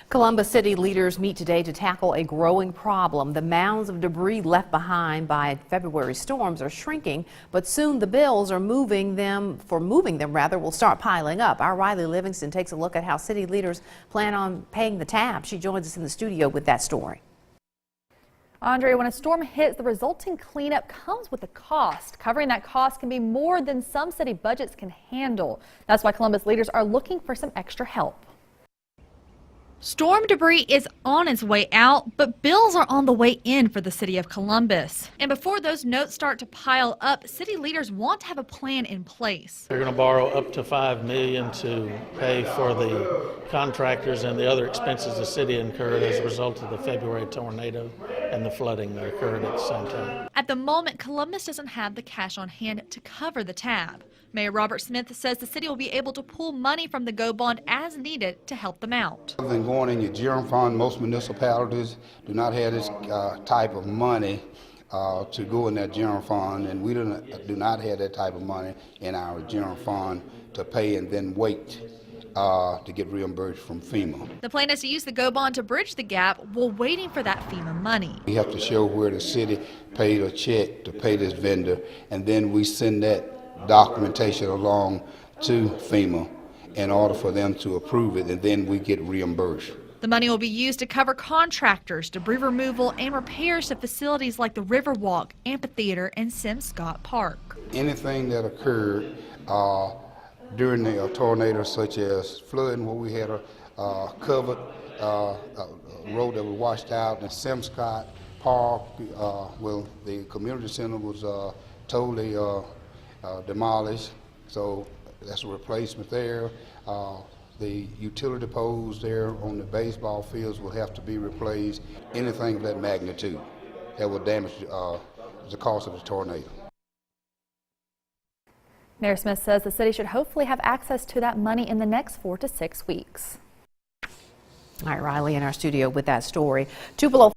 Columbus City leaders meet today to tackle a growing problem. The mounds of debris left behind by February storms are shrinking, but soon the bills are moving them will start piling up. Our Riley Livingston takes a look at how city leaders plan on paying the tab. She joins us in the studio with that story. Andre, when a storm hits, the resulting cleanup comes with a cost. Covering that cost can be more than some city budgets can handle. That's why Columbus leaders are looking for some extra help. Storm debris is on its way out, but bills are on the way in for the city of Columbus. And before those notes start to pile up, city leaders want to have a plan in place. They're going to borrow up to $5 million to pay for the contractors and the other expenses the city incurred as a result of the February tornado and the flooding that occurred at the same time. At the moment, Columbus doesn't have the cash on hand to cover the tab. Mayor Robert Smith says the city will be able to pull money from the GO bond as needed to help them out. Other than going in your general fund, most municipalities do not have this type of money to go in that general fund, and we do not have that type of money in our general fund to pay and then wait to get reimbursed from FEMA. The plan is to use the GO bond to bridge the gap while waiting for that FEMA money. We have to show where the city paid a check to pay this vendor, and then we send that documentation along to FEMA in order for them to approve it, and then we get reimbursed. The money will be used to cover contractors, debris removal, and repairs to facilities like the Riverwalk, Amphitheater, and Sims Scott Park. Anything that occurred during the tornado, such as flooding, where we had a covered road that was washed out, and Sims Scott Park, well, the community center was totally demolished, so that's a replacement there. The utility poles there on the baseball fields will have to be replaced. Anything of that magnitude that will damage the cost of the tornado. Mayor Smith says the city should hopefully have access to that money in the next 4 to 6 weeks. All right, Riley in our studio with that story. 2 below